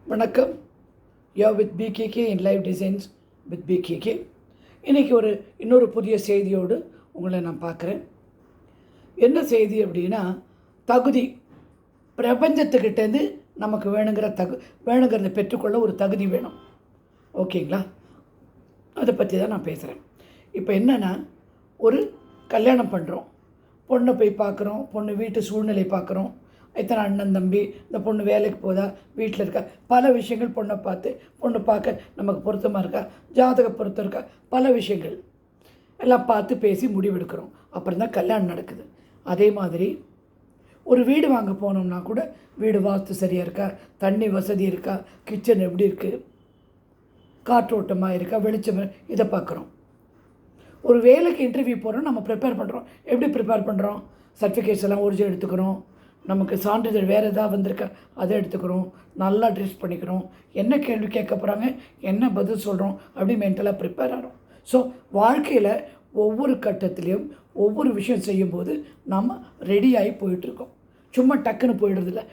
வணக்கம். யா with PKK in live designs with PKK. இன்றைக்கி இன்னொரு புதிய செய்தியோடு உங்களை நான் பார்க்குறேன். என்ன செய்தி அப்படின்னா, தகுதி. பிரபஞ்சத்துக்கிட்டேருந்து நமக்கு வேணுங்கிறத பெற்றுக்கொள்ள ஒரு தகுதி வேணும். ஓகேங்களா? அதை பற்றி தான் நான் பேசுகிறேன். இப்போ என்னென்னா, ஒரு கல்யாணம் பண்ணுறோம், பொண்ணை போய் பார்க்குறோம், பொண்ணு வீட்டு சூழ்நிலை பார்க்குறோம், இத்தனை அண்ணன் தம்பி, இந்த பொண்ணு வேலைக்கு போதா, வீட்டில் இருக்கா, பல விஷயங்கள் பொண்ணு பார்க்க நமக்கு பொருத்தமாக இருக்கா, ஜாதக பொருத்தம் இருக்கா, பல விஷயங்கள் எல்லாம் பார்த்து பேசி முடிவெடுக்கிறோம். அப்புறம் தான் கல்யாணம் நடக்குது. அதே மாதிரி ஒரு வீடு வாங்க போனோம்னா கூட, வீடு வாஸ்து சரியாக இருக்கா, தண்ணி வசதி இருக்கா, கிச்சன் எப்படி இருக்குது, காற்றோட்டமாக இருக்கா, வெளிச்சம், இதை பார்க்குறோம். ஒரு வேலைக்கு இன்டர்வியூ போகிறோம், நம்ம ப்ரிப்பேர் பண்ணுறோம். எப்படி ப்ரிப்பேர் பண்ணுறோம்? சர்டிஃபிகேட்ஸ் எல்லாம் ஒரிஜினல் எடுத்துக்கிறோம், நமக்கு சான்றிதழ் வேறு எதாவது வந்திருக்கா அதை எடுத்துக்கிறோம், நல்லா ட்ரெஸ் பண்ணிக்கிறோம், என்ன கேள்வி கேட்க போகிறாங்க, என்ன பதில் சொல்கிறோம், அப்படி மென்டலாக ப்ரிப்பேர் ஆகிறோம். ஸோ வாழ்க்கையில் ஒவ்வொரு கட்டத்துலேயும் ஒவ்வொரு விஷயம் செய்யும்போது நம்ம ரெடியாகி போயிட்டுருக்கோம். சும்மா டக்குன்னு போயிடுறதில்ல,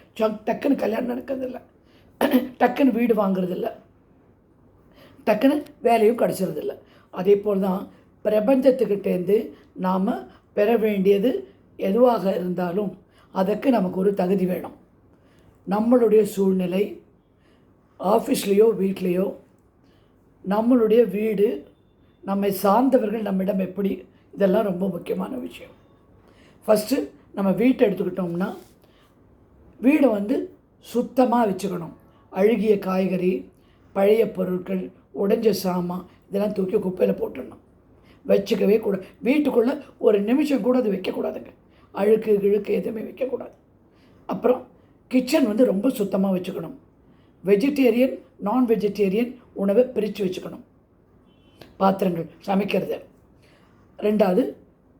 டக்குன்னு கல்யாணம் நடக்கிறதில்ல, டக்குன்னு வீடு வாங்குறதில்ல, டக்குன்னு வேலையும் கிடச்சிறதில்ல. அதே போல் தான் பிரபஞ்சத்துக்கிட்டேருந்து நாம் பெற வேண்டியது எதுவாக இருந்தாலும் அதற்கு நமக்கு ஒரு தகுதி வேணும். நம்மளுடைய சூழ்நிலை, ஆஃபீஸ்லேயோ வீட்லேயோ, நம்மளுடைய வீடு, நம்மை சார்ந்தவர்கள் நம்மிடம் எப்படி, இதெல்லாம் ரொம்ப முக்கியமான விஷயம். ஃபஸ்ட்டு நம்ம வீட்டை எடுத்துக்கிட்டோம்னா, வீடை சுத்தமாக வச்சுக்கணும். அழுகிய காய்கறி, பழைய பொருட்கள், உடைஞ்ச சாமான் இதெல்லாம் தூக்கி குப்பையில் போட்டுடணும். வச்சுக்கவே கூட, வீட்டுக்குள்ளே ஒரு நிமிஷம் கூட அது வைக்கக்கூடாதுங்க. அழுக்கு எதுவுமே வைக்கக்கூடாது. அப்புறம் கிச்சன் ரொம்ப சுத்தமாக வச்சுக்கணும். வெஜிடேரியன், நான் வெஜிடேரியன் உணவை பிரித்து வச்சுக்கணும். பாத்திரங்கள் சமைக்கிறது. ரெண்டாவது,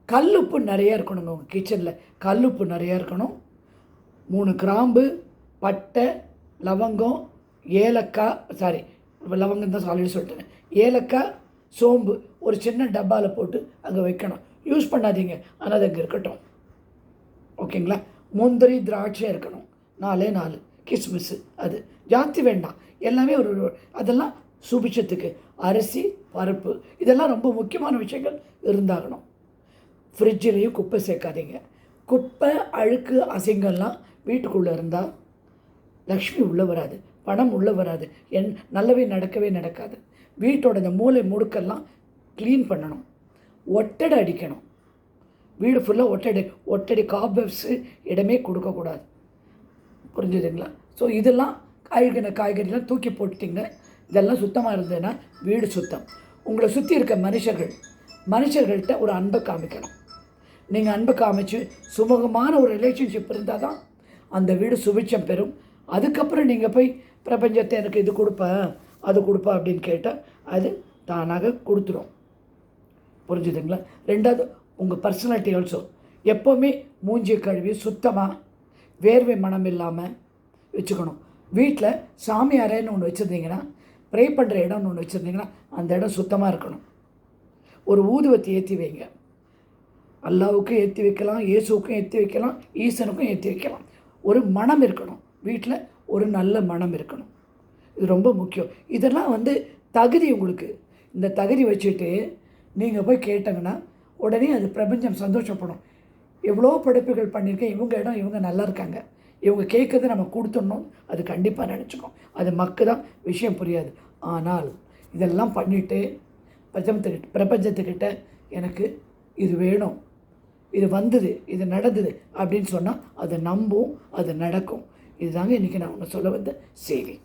கல்லுப்பு நிறையா இருக்கணுங்க உங்கள் கிச்சனில். கல்லுப்பு நிறையா இருக்கணும். 3 கிராம்பு, பட்டை, லவங்கம், ஏலக்காய், லவங்கம் தான் ஆல்ரெடி சொல்லிட்டேன், ஏலக்காய், சோம்பு ஒரு சின்ன டப்பாவில் போட்டு அங்கே வைக்கணும். யூஸ் பண்ணாதீங்க, ஆனால் அது அங்கே இருக்கட்டும். ஓகேங்களா? முந்திரி, திராட்சை இருக்கணும், 4 கிஸ்மிஸ்ஸு, அது ஜாஸ்தி வேண்டாம், எல்லாமே அதெல்லாம் சுபிட்சத்துக்கு. அரிசி, பருப்பு, இதெல்லாம் ரொம்ப முக்கியமான விஷயங்கள் இருந்தாகணும். ஃப்ரிட்ஜிலையும் குப்பை சேர்க்காதீங்க. குப்பை, அழுக்கு, அசிங்கம்லாம் வீட்டுக்குள்ளே இருந்தால் லக்ஷ்மி உள்ளே வராது, பணம் உள்ளே வராது, நல்லவே நடக்காது. வீட்டோட இந்த மூளை முடுக்கெல்லாம் க்ளீன் பண்ணணும். ஒட்டடை அடிக்கணும். வீடு ஃபுல்லாக ஒட்டடி காப்வெப்ஸு இடமே கொடுக்கக்கூடாது. புரிஞ்சுதுங்களா? ஸோ இதெல்லாம் காய்கறிலாம் தூக்கி போட்டுட்டிங்க. இதெல்லாம் சுத்தமாக இருந்ததுன்னா வீடு சுத்தம். உங்களை சுற்றி இருக்க மனுஷர்கள்ட்ட ஒரு அன்பை காமிக்கணும். நீங்கள் அன்பை காமிச்சு சுமூகமான ஒரு ரிலேஷன்ஷிப் இருந்தால் தான் அந்த வீடு சுபிட்சம் பெறும். அதுக்கப்புறம் நீங்கள் போய் பிரபஞ்சத்தை எனக்கு இது கொடுப்பா அது கொடுப்பா அப்படின்னு கேட்டால் அது தானாக கொடுத்துரும். புரிஞ்சுதுங்களா? ரெண்டாவது, உங்கள் பர்சனாலிட்டி ஆல்சோ. எப்போவுமே மூஞ்சி கழுவி சுத்தமாக, வேர்வை மனம் இல்லாமல் வச்சுக்கணும். வீட்டில் சாமி அறைன்னு ஒன்று வச்சுருந்தீங்கன்னா, ப்ரே பண்ணுற இடம்னு ஒன்று வச்சுருந்தீங்கன்னா, அந்த இடம் சுத்தமாக இருக்கணும். ஒரு ஊதுவத்தி ஏற்றி வைங்க. அல்லாவுக்கும் ஏற்றி வைக்கலாம், இயேசுவுக்கும் ஏற்றி வைக்கலாம், ஈசனுக்கும் ஏற்றி வைக்கலாம். ஒரு மனம் இருக்கணும் வீட்டில், ஒரு நல்ல மனம் இருக்கணும். இது ரொம்ப முக்கியம். இதெல்லாம் தகுதி உங்களுக்கு. இந்த தகுதி வச்சுட்டு நீங்கள் போய் கேட்டங்கன்னா உடனே அது பிரபஞ்சம் சந்தோஷப்படும். எவ்வளோ படைப்புகள் பண்ணியிருக்கேன், இவங்க இடம், இவங்க நல்லா இருக்காங்க, இவங்க கேட்குறத நம்ம கொடுத்துடணும், அது கண்டிப்பாக நினச்சிக்கும். அது மக்கள் தான் விஷயம் புரியாது. ஆனால் இதெல்லாம் பண்ணிவிட்டு பிரபஞ்சத்துக்கிட்ட எனக்கு இது வேணும், இது வந்தது, இது நடந்தது அப்படின்னு சொன்னால் அது நம்பும், அது நடக்கும். இதுதாங்க இன்றைக்கி நான் ஒன்று சொல்ல வந்த செய்தி.